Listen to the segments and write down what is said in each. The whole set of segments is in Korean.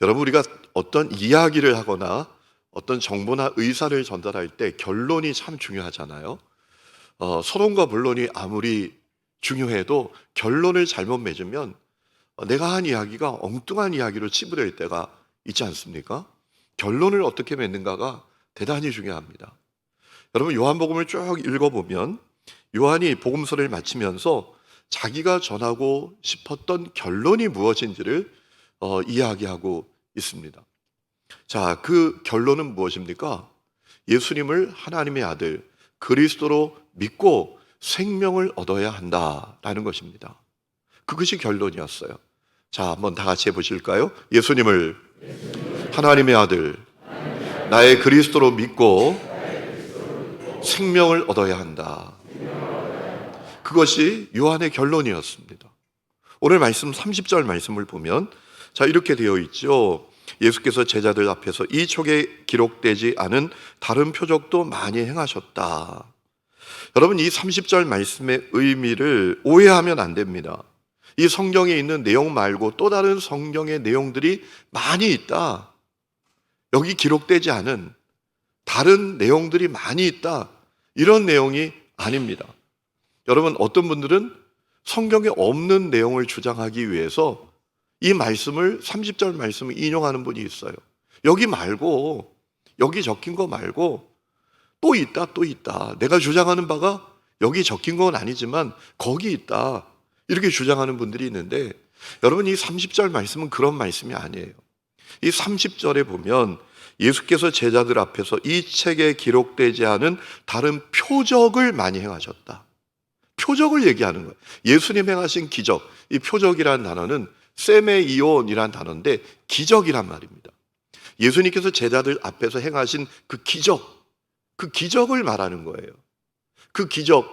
여러분, 우리가 어떤 이야기를 하거나 어떤 정보나 의사를 전달할 때 결론이 참 중요하잖아요. 서론과 본론이 아무리 중요해도 결론을 잘못 맺으면 내가 한 이야기가 엉뚱한 이야기로 치부될 때가 있지 않습니까? 결론을 어떻게 맺는가가 대단히 중요합니다. 여러분, 요한복음을 쭉 읽어보면 요한이 복음서를 마치면서 자기가 전하고 싶었던 결론이 무엇인지를 이야기하고 있습니다. 자, 그 결론은 무엇입니까? 예수님을 하나님의 아들 그리스도로 믿고 생명을 얻어야 한다라는 것입니다. 그것이 결론이었어요. 자, 한번 다 같이 해보실까요? 예수님을 하나님의 아들, 나의 그리스도로 믿고 생명을 얻어야 한다. 그것이 요한의 결론이었습니다. 오늘 말씀 30절 말씀을 보면 자, 이렇게 되어 있죠. 예수께서 제자들 앞에서 이 촉에 기록되지 않은 다른 표적도 많이 행하셨다. 여러분, 이 30절 말씀의 의미를 오해하면 안 됩니다. 이 성경에 있는 내용 말고 또 다른 성경의 내용들이 많이 있다. 여기 기록되지 않은 다른 내용들이 많이 있다. 이런 내용이 아닙니다. 여러분, 어떤 분들은 성경에 없는 내용을 주장하기 위해서 이 말씀을 30절 말씀을 인용하는 분이 있어요. 여기 말고, 여기 적힌 거 말고 또 있다, 또 있다. 내가 주장하는 바가 여기 적힌 건 아니지만 거기 있다. 이렇게 주장하는 분들이 있는데 여러분, 이 30절 말씀은 그런 말씀이 아니에요. 이 30절에 보면 예수께서 제자들 앞에서 이 책에 기록되지 않은 다른 표적을 많이 행하셨다. 표적을 얘기하는 거예요. 예수님 행하신 기적, 이 표적이라는 단어는 세메이온이라는 단어인데 기적이란 말입니다. 예수님께서 제자들 앞에서 행하신 그 기적을 말하는 거예요. 그 기적이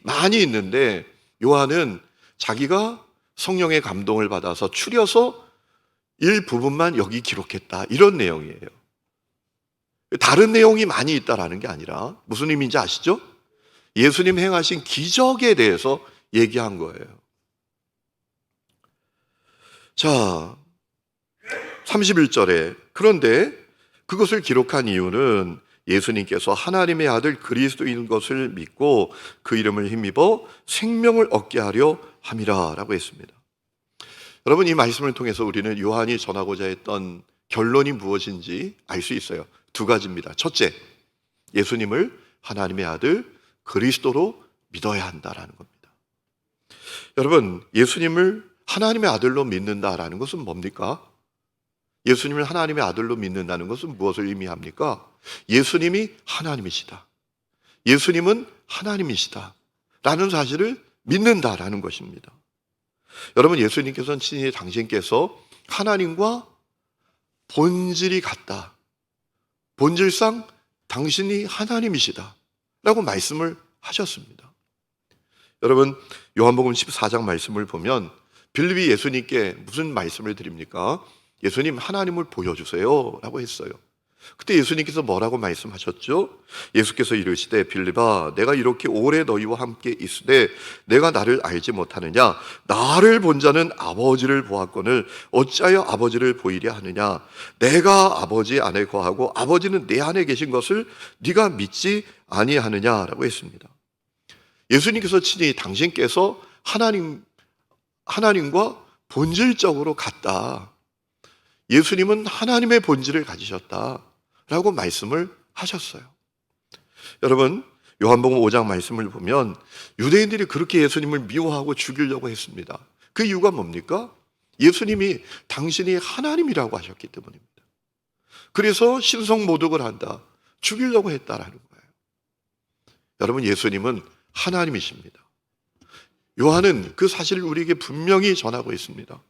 많이 있는데 요한은 자기가 성령의 감동을 받아서 추려서 일부분만 여기 기록했다. 이런 내용이에요. 다른 내용이 많이 있다라는 게 아니라 무슨 의미인지 아시죠? 예수님 행하신 기적에 대해서 얘기한 거예요. 자, 31절에 그런데 그것을 기록한 이유는 예수님께서 하나님의 아들 그리스도인 것을 믿고 그 이름을 힘입어 생명을 얻게 하려 함이라 라고 했습니다. 여러분, 이 말씀을 통해서 우리는 요한이 전하고자 했던 결론이 무엇인지 알 수 있어요. 두 가지입니다. 첫째, 예수님을 하나님의 아들 그리스도로 믿어야 한다라는 겁니다. 여러분, 예수님을 하나님의 아들로 믿는다라는 것은 뭡니까? 예수님을 하나님의 아들로 믿는다는 것은 무엇을 의미합니까? 예수님이 하나님이시다. 예수님은 하나님이시다. 라는 사실을 믿는다라는 것입니다. 여러분, 예수님께서는 친히 당신께서 하나님과 본질이 같다. 본질상 당신이 하나님이시다. 라고 말씀을 하셨습니다. 여러분, 요한복음 14장 말씀을 보면 빌립이 예수님께 무슨 말씀을 드립니까? 예수님, 하나님을 보여주세요 라고 했어요. 그때 예수님께서 뭐라고 말씀하셨죠? 예수께서 이르시되 빌립아, 내가 이렇게 오래 너희와 함께 있으되 내가 나를 알지 못하느냐? 나를 본 자는 아버지를 보았거늘 어찌하여 아버지를 보이려 하느냐? 내가 아버지 안에 거하고 아버지는 내 안에 계신 것을 네가 믿지 아니하느냐라고 했습니다. 예수님께서 친히 당신께서 하나님과 본질적으로 같다. 예수님은 하나님의 본질을 가지셨다라고 말씀을 하셨어요. 여러분, 요한복음 5장 말씀을 보면 유대인들이 그렇게 예수님을 미워하고 죽이려고 했습니다. 그 이유가 뭡니까? 예수님이 당신이 하나님이라고 하셨기 때문입니다. 그래서 신성모독을 한다, 죽이려고 했다라는 거예요. 여러분, 예수님은 하나님이십니다. 요한은 그 사실을 우리에게 분명히 전하고 있습니다.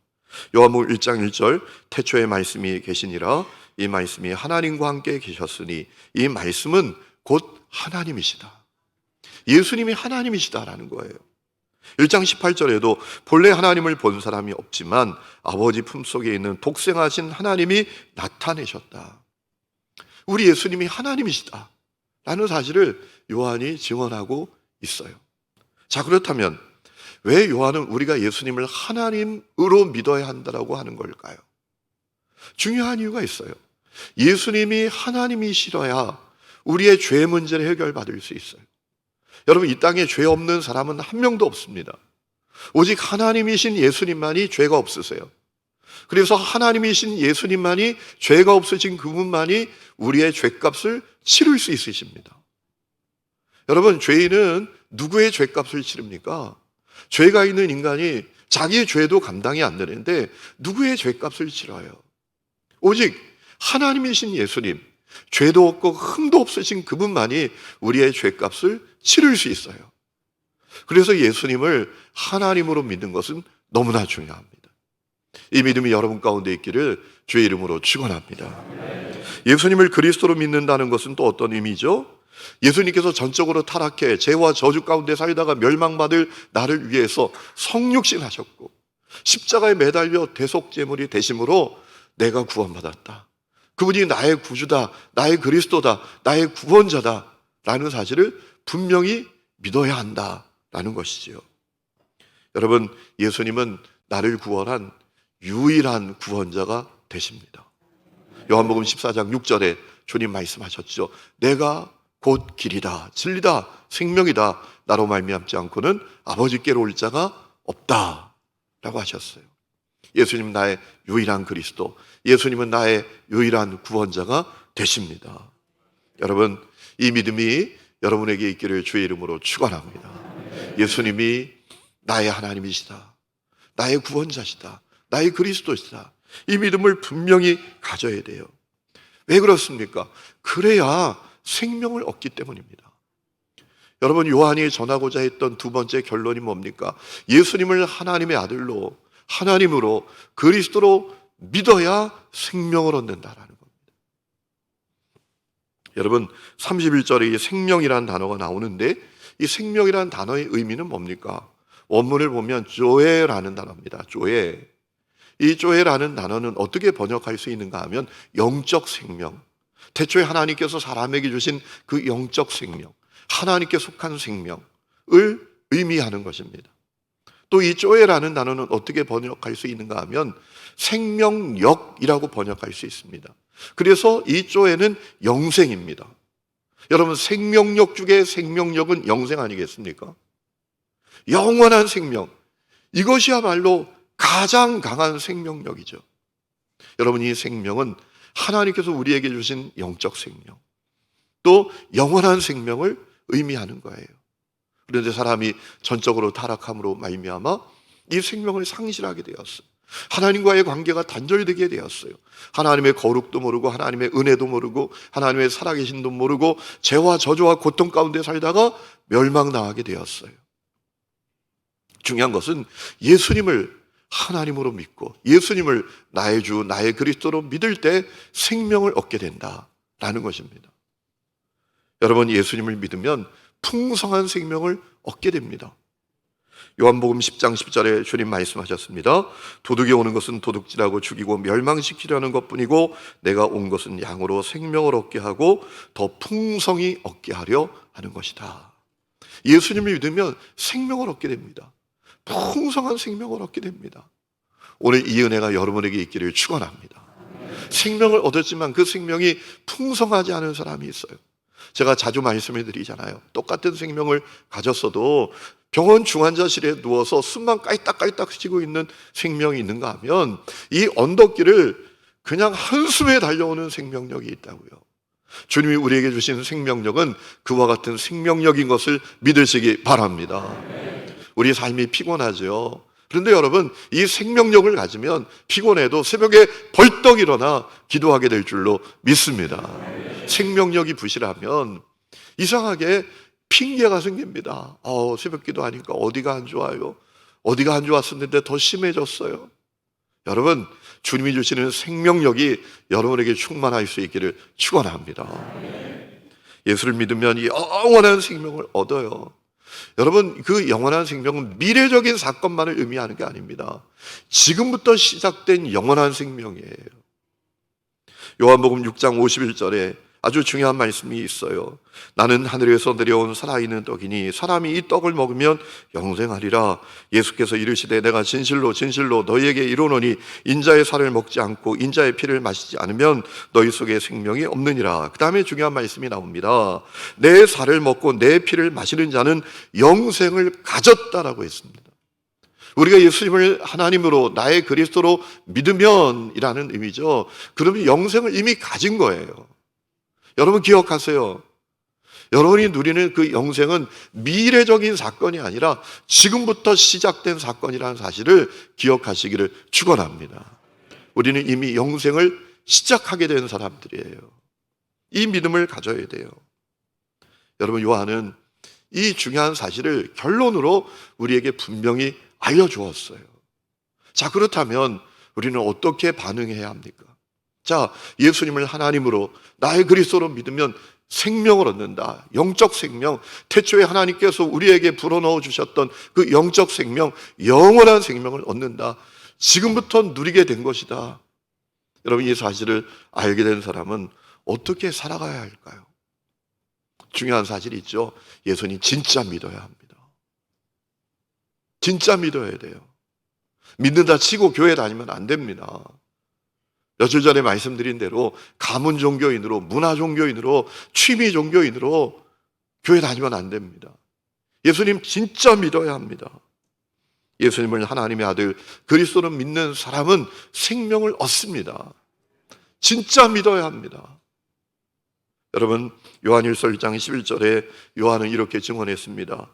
요한복음 1장 1절 태초에 말씀이 계시니라 이 말씀이 하나님과 함께 계셨으니 이 말씀은 곧 하나님이시다. 예수님이 하나님이시다라는 거예요. 1장 18절에도 본래 하나님을 본 사람이 없지만 아버지 품속에 있는 독생하신 하나님이 나타내셨다. 우리 예수님이 하나님이시다 라는 사실을 요한이 증언하고 있어요. 자, 그렇다면 왜 요한은 우리가 예수님을 하나님으로 믿어야 한다고 하는 걸까요? 중요한 이유가 있어요. 예수님이 하나님이시러야 우리의 죄 문제를 해결받을 수 있어요. 여러분, 이 땅에 죄 없는 사람은 한 명도 없습니다. 오직 하나님이신 예수님만이 죄가 없으세요. 그래서 하나님이신 예수님만이, 죄가 없으신 그분만이 우리의 죄값을 치를 수 있으십니다. 여러분, 죄인은 누구의 죄값을 치릅니까? 죄가 있는 인간이 자기의 죄도 감당이 안 되는데 누구의 죄값을 치러요? 오직 하나님이신 예수님, 죄도 없고 흠도 없으신 그분만이 우리의 죄값을 치를 수 있어요. 그래서 예수님을 하나님으로 믿는 것은 너무나 중요합니다. 이 믿음이 여러분 가운데 있기를 주의 이름으로 축원합니다. 예수님을 그리스도로 믿는다는 것은 또 어떤 의미죠? 예수님께서 전적으로 타락해 죄와 저주 가운데 살다가 멸망받을 나를 위해서 성육신 하셨고 십자가에 매달려 대속제물이 되심으로 내가 구원받았다. 그분이 나의 구주다, 나의 그리스도다, 나의 구원자다 라는 사실을 분명히 믿어야 한다라는 것이지요. 여러분, 예수님은 나를 구원한 유일한 구원자가 되십니다. 요한복음 14장 6절에 주님 말씀하셨죠. 내가 곧 길이다, 진리다, 생명이다. 나로 말미암지 않고는 아버지께로 올 자가 없다 라고 하셨어요. 예수님 나의 유일한 그리스도, 예수님은 나의 유일한 구원자가 되십니다. 여러분, 이 믿음이 여러분에게 있기를 주의 이름으로 축원합니다. 예수님이 나의 하나님이시다, 나의 구원자시다, 나의 그리스도시다. 이 믿음을 분명히 가져야 돼요. 왜 그렇습니까? 그래야 생명을 얻기 때문입니다. 여러분, 요한이 전하고자 했던 두 번째 결론이 뭡니까? 예수님을 하나님의 아들로, 하나님으로, 그리스도로 믿어야 생명을 얻는다라는 겁니다. 여러분, 31절에 이 생명이라는 단어가 나오는데 이 생명이라는 단어의 의미는 뭡니까? 원문을 보면 조에라는 단어입니다. 조에. 이 조에라는 단어는 어떻게 번역할 수 있는가 하면 영적 생명, 태초에 하나님께서 사람에게 주신 그 영적 생명, 하나님께 속한 생명을 의미하는 것입니다. 또 이 조에라는 단어는 어떻게 번역할 수 있는가 하면 생명력이라고 번역할 수 있습니다. 그래서 이 조에는 영생입니다. 여러분, 생명력 중에 생명력은 영생 아니겠습니까? 영원한 생명, 이것이야말로 가장 강한 생명력이죠. 여러분, 이 생명은 하나님께서 우리에게 주신 영적 생명, 또 영원한 생명을 의미하는 거예요. 그런데 사람이 전적으로 타락함으로 말미암아 이 생명을 상실하게 되었어요. 하나님과의 관계가 단절되게 되었어요. 하나님의 거룩도 모르고 하나님의 은혜도 모르고 하나님의 살아계신도 모르고 죄와 저주와 고통 가운데 살다가 멸망당하게 되었어요. 중요한 것은 예수님을 하나님으로 믿고 예수님을 나의 주, 나의 그리스도로 믿을 때 생명을 얻게 된다라는 것입니다. 여러분, 예수님을 믿으면 풍성한 생명을 얻게 됩니다. 요한복음 10장 10절에 주님 말씀하셨습니다. 도둑이 오는 것은 도둑질하고 죽이고 멸망시키려는 것뿐이고 내가 온 것은 양으로 생명을 얻게 하고 더 풍성히 얻게 하려 하는 것이다. 예수님을 믿으면 생명을 얻게 됩니다. 풍성한 생명을 얻게 됩니다. 오늘 이 은혜가 여러분에게 있기를 축원합니다. 생명을 얻었지만 그 생명이 풍성하지 않은 사람이 있어요. 제가 자주 말씀을 드리잖아요. 똑같은 생명을 가졌어도 병원 중환자실에 누워서 숨만 깔딱깔딱 쉬고 있는 생명이 있는가 하면 이 언덕길을 그냥 한숨에 달려오는 생명력이 있다고요. 주님이 우리에게 주신 생명력은 그와 같은 생명력인 것을 믿으시기 바랍니다. 우리 삶이 피곤하죠. 그런데 여러분, 이 생명력을 가지면 피곤해도 새벽에 벌떡 일어나 기도하게 될 줄로 믿습니다. 생명력이 부실하면 이상하게 핑계가 생깁니다. 새벽 기도하니까 어디가 안 좋아요? 어디가 안 좋았었는데 더 심해졌어요. 여러분, 주님이 주시는 생명력이 여러분에게 충만할 수 있기를 축원합니다. 예수를 믿으면 영원한 생명을 얻어요. 여러분, 그 영원한 생명은 미래적인 사건만을 의미하는 게 아닙니다. 지금부터 시작된 영원한 생명이에요. 요한복음 6장 51절에 아주 중요한 말씀이 있어요. 나는 하늘에서 내려온 살아있는 떡이니 사람이 이 떡을 먹으면 영생하리라. 예수께서 이르시되 내가 진실로 진실로 너희에게 이르노니 인자의 살을 먹지 않고 인자의 피를 마시지 않으면 너희 속에 생명이 없느니라. 그 다음에 중요한 말씀이 나옵니다. 내 살을 먹고 내 피를 마시는 자는 영생을 가졌다라고 했습니다. 우리가 예수님을 하나님으로 나의 그리스도로 믿으면 이라는 의미죠. 그러면 영생을 이미 가진 거예요. 여러분 기억하세요. 여러분이 누리는 그 영생은 미래적인 사건이 아니라 지금부터 시작된 사건이라는 사실을 기억하시기를 축원합니다. 우리는 이미 영생을 시작하게 된 사람들이에요. 이 믿음을 가져야 돼요. 여러분 요한은 이 중요한 사실을 결론으로 우리에게 분명히 알려주었어요. 자, 그렇다면 우리는 어떻게 반응해야 합니까? 자, 예수님을 하나님으로 나의 그리스도로 믿으면 생명을 얻는다. 영적 생명, 태초에 하나님께서 우리에게 불어넣어 주셨던 그 영적 생명, 영원한 생명을 얻는다. 지금부터 누리게 된 것이다. 여러분 이 사실을 알게 된 사람은 어떻게 살아가야 할까요? 중요한 사실이 있죠. 예수님 진짜 믿어야 합니다. 진짜 믿어야 돼요. 믿는다 치고 교회 다니면 안 됩니다. 며칠 전에 말씀드린 대로 가문 종교인으로, 문화 종교인으로, 취미 종교인으로 교회 다니면 안 됩니다. 예수님 진짜 믿어야 합니다. 예수님을 하나님의 아들 그리스도를 믿는 사람은 생명을 얻습니다. 진짜 믿어야 합니다. 여러분 요한일서 1장 11절에 요한은 이렇게 증언했습니다.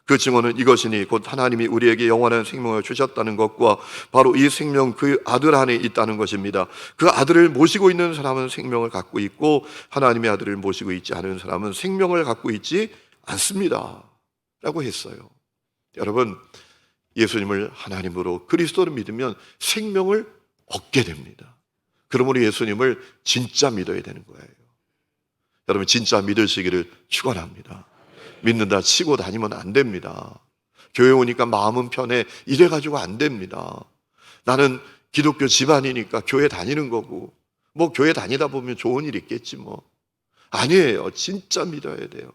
그 증언은 이것이니 곧 하나님이 우리에게 영원한 생명을 주셨다는 것과 바로 이 생명 그 아들 안에 있다는 것입니다. 그 아들을 모시고 있는 사람은 생명을 갖고 있고 하나님의 아들을 모시고 있지 않은 사람은 생명을 갖고 있지 않습니다 라고 했어요. 여러분 예수님을 하나님으로 그리스도를 믿으면 생명을 얻게 됩니다. 그러므로 예수님을 진짜 믿어야 되는 거예요. 여러분 진짜 믿으시기를 축원합니다. 믿는다 치고 다니면 안 됩니다. 교회 오니까 마음은 편해 이래가지고 안 됩니다. 나는 기독교 집안이니까 교회 다니는 거고 뭐 교회 다니다 보면 좋은 일 있겠지 뭐. 아니에요. 진짜 믿어야 돼요.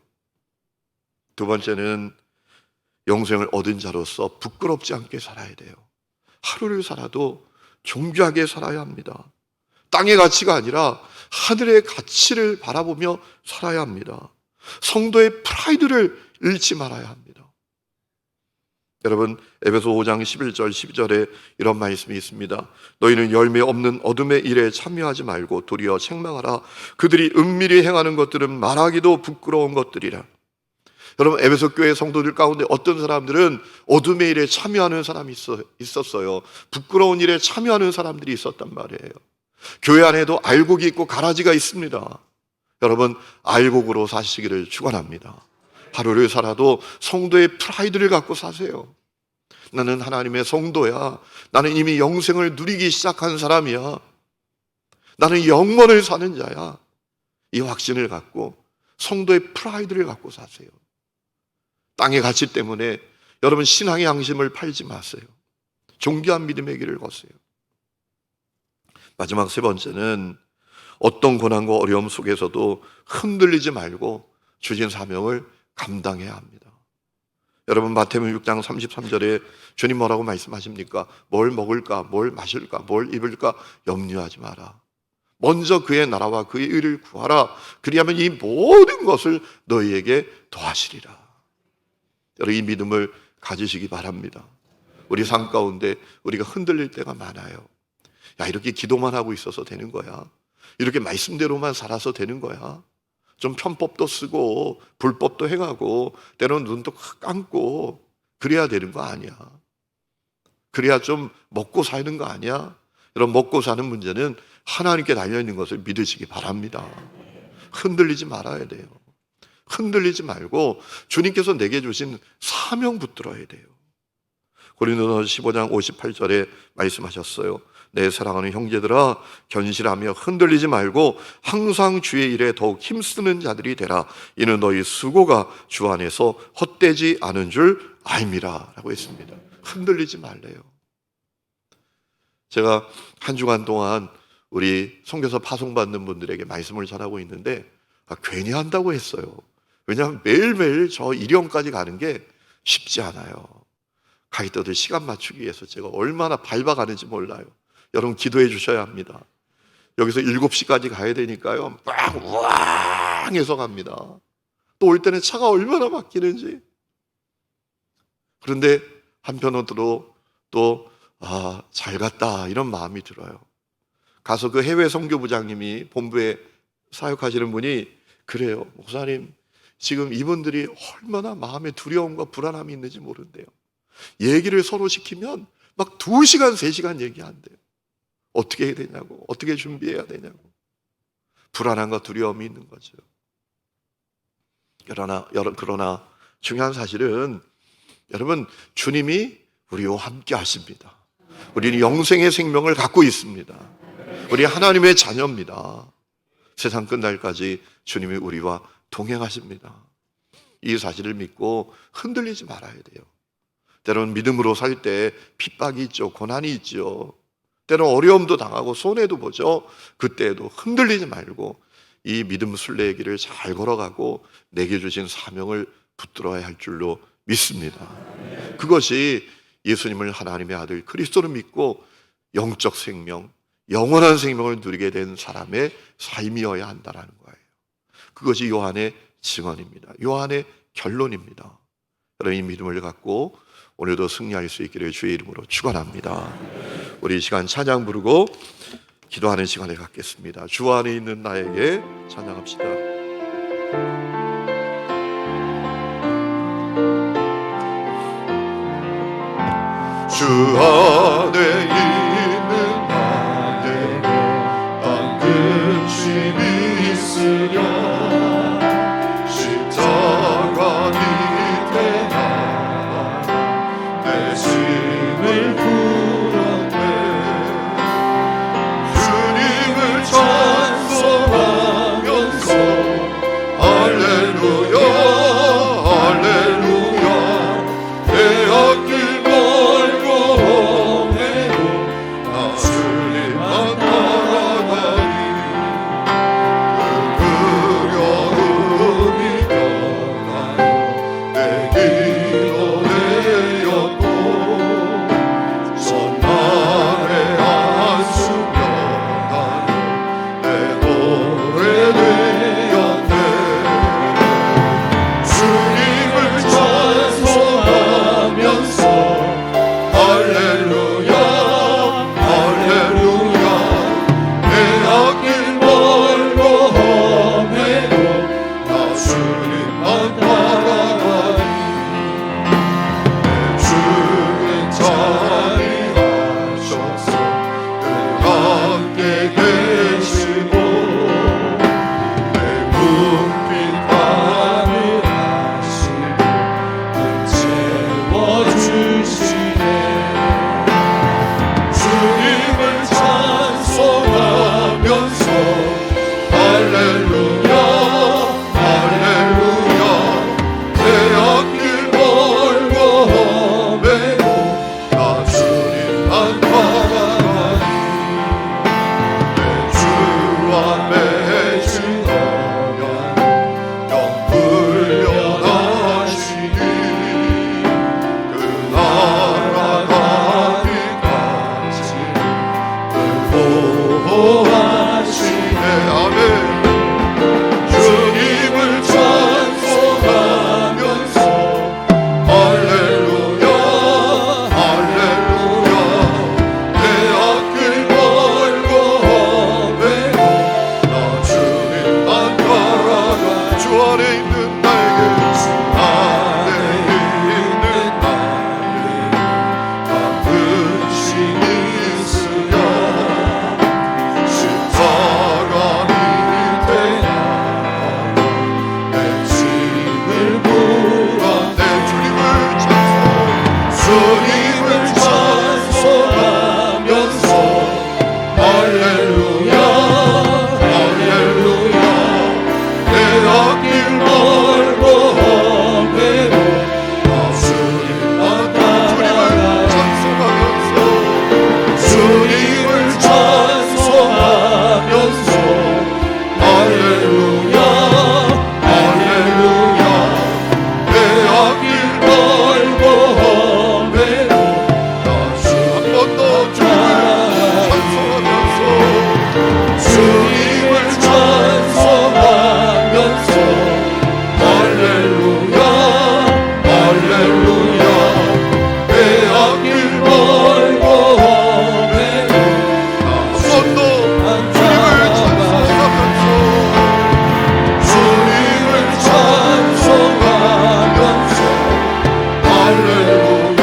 두 번째는 영생을 얻은 자로서 부끄럽지 않게 살아야 돼요. 하루를 살아도 존귀하게 살아야 합니다. 땅의 가치가 아니라 하늘의 가치를 바라보며 살아야 합니다. 성도의 프라이드를 잃지 말아야 합니다. 여러분 에베소 5장 11절 12절에 이런 말씀이 있습니다. 너희는 열매 없는 어둠의 일에 참여하지 말고 도리어 책망하라. 그들이 은밀히 행하는 것들은 말하기도 부끄러운 것들이라. 여러분 에베소 교회 성도들 가운데 어떤 사람들은 어둠의 일에 참여하는 사람이 있었어요. 부끄러운 일에 참여하는 사람들이 있었단 말이에요. 교회 안에도 알곡이 있고 가라지가 있습니다. 여러분 알곡으로 사시기를 축원합니다. 하루를 살아도 성도의 프라이드를 갖고 사세요. 나는 하나님의 성도야. 나는 이미 영생을 누리기 시작한 사람이야. 나는 영원을 사는 자야. 이 확신을 갖고 성도의 프라이드를 갖고 사세요. 땅의 가치 때문에 여러분 신앙의 양심을 팔지 마세요. 존귀한 믿음의 길을 거세요. 마지막 세 번째는 어떤 고난과 어려움 속에서도 흔들리지 말고 주신 사명을 감당해야 합니다. 여러분 마태복음 6장 33절에 주님 뭐라고 말씀하십니까? 뭘 먹을까, 뭘 마실까, 뭘 입을까 염려하지 마라. 먼저 그의 나라와 그의 의를 구하라. 그리하면 이 모든 것을 너희에게 더하시리라. 여러분 이 믿음을 가지시기 바랍니다. 우리 삶 가운데 우리가 흔들릴 때가 많아요. 야 이렇게 기도만 하고 있어서 되는 거야? 이렇게 말씀대로만 살아서 되는 거야? 좀 편법도 쓰고 불법도 행하고 때로는 눈도 감고 그래야 되는 거 아니야? 그래야 좀 먹고 사는 거 아니야? 여러분 먹고 사는 문제는 하나님께 달려있는 것을 믿으시기 바랍니다. 흔들리지 말아야 돼요. 흔들리지 말고 주님께서 내게 주신 사명 붙들어야 돼요. 고린도서 15장 58절에 말씀하셨어요. 내 사랑하는 형제들아 견실하며 흔들리지 말고 항상 주의 일에 더욱 힘쓰는 자들이 되라. 이는 너희 수고가 주 안에서 헛되지 않은 줄 알미라 라고 했습니다. 흔들리지 말래요. 제가 한 주간 동안 우리 선교사 파송받는 분들에게 말씀을 전하고 있는데 괜히 한다고 했어요. 왜냐하면 매일매일 저 일영까지 가는 게 쉽지 않아요. 가이드들 시간 맞추기 위해서 제가 얼마나 밟아가는지 몰라요. 여러분 기도해 주셔야 합니다. 여기서 7시까지 가야 되니까요. 막 우왕 해서 갑니다. 또 올 때는 차가 얼마나 막히는지. 그런데 한편으로 또 잘 갔다 이런 마음이 들어요. 가서 그 해외 선교부장님이 본부에 사역하시는 분이 그래요. 목사님, 지금 이분들이 얼마나 마음에 두려움과 불안함이 있는지 모른대요. 얘기를 서로 시키면 막 2시간, 3시간 얘기한대요. 어떻게 해야 되냐고, 어떻게 준비해야 되냐고. 불안함과 두려움이 있는 거죠. 그러나 중요한 사실은 여러분, 주님이 우리와 함께 하십니다. 우리는 영생의 생명을 갖고 있습니다. 우리 하나님의 자녀입니다. 세상 끝날까지 주님이 우리와 동행하십니다. 이 사실을 믿고 흔들리지 말아야 돼요. 때로는 믿음으로 살 때 핍박이 있죠. 고난이 있죠. 때로는 어려움도 당하고 손해도 보죠. 그때에도 흔들리지 말고 이 믿음 순례의 길을 잘 걸어가고 내게 주신 사명을 붙들어야 할 줄로 믿습니다. 그것이 예수님을 하나님의 아들 그리스도를 믿고 영적 생명, 영원한 생명을 누리게 된 사람의 삶이어야 한다는 거예요. 그것이 요한의 증언입니다. 요한의 결론입니다. 여러분, 이 믿음을 갖고 오늘도 승리할 수 있기를 주의 이름으로 축원합니다. 우리 이 시간 찬양 부르고 기도하는 시간을 갖겠습니다. 주 안에 있는 나에게 찬양합시다. 주 안에 있는 나에게 난 근심이 있으려 십자가 밑에 나가 내 짐을 풀었네. 주님을 찬송하면서 할렐루야 할렐루야 빼앗길 멀고 험해도 나 주님만 따라가리. 그 주님을 찬송하면서 할렐루야 할렐루야 빼앗길 걸고 오매도 한 번도 주님을 찬송하면서 할렐루야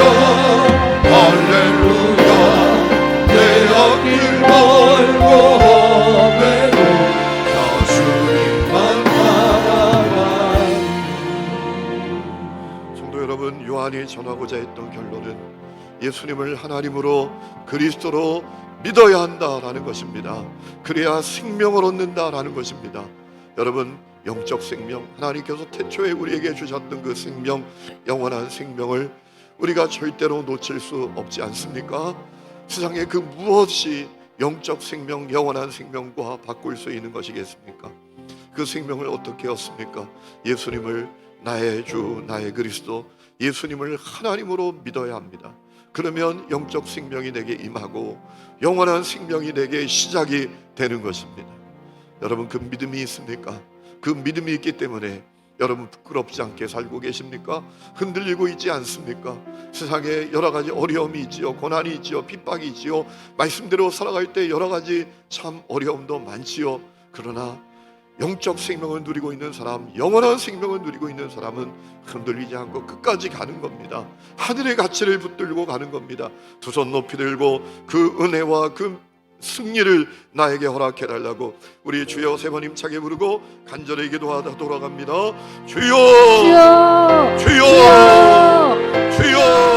할렐루야 빼앗길 걸고 오매도 나 주님만 바라봐니. 성도 여러분, 요한이 전하고자 했던 결론은 예수님을 하나님으로 그리스도로 믿어야 한다라는 것입니다. 그래야 생명을 얻는다라는 것입니다. 여러분, 영적 생명, 하나님께서 태초에 우리에게 주셨던 그 생명, 영원한 생명을 우리가 절대로 놓칠 수 없지 않습니까? 세상에 그 무엇이 영적 생명, 영원한 생명과 바꿀 수 있는 것이겠습니까? 그 생명을 어떻게 얻습니까? 예수님을 나의 주, 나의 그리스도, 예수님을 하나님으로 믿어야 합니다. 그러면 영적 생명이 내게 임하고 영원한 생명이 내게 시작이 되는 것입니다. 여러분, 그 믿음이 있습니까? 그 믿음이 있기 때문에 여러분 부끄럽지 않게 살고 계십니까? 흔들리고 있지 않습니까? 세상에 여러 가지 어려움이 있지요, 고난이 있지요, 핍박이 있지요. 말씀대로 살아갈 때 여러 가지 참 어려움도 많지요. 그러나 영적 생명을 누리고 있는 사람, 영원한 생명을 누리고 있는 사람은 흔들리지 않고 끝까지 가는 겁니다. 하늘의 가치를 붙들고 가는 겁니다. 두 손 높이 들고 그 은혜와 그 승리를 나에게 허락해 달라고 우리 주여 세 번 힘차게 부르고 간절히 기도하다 돌아갑니다. 주여, 주여, 주여, 주여.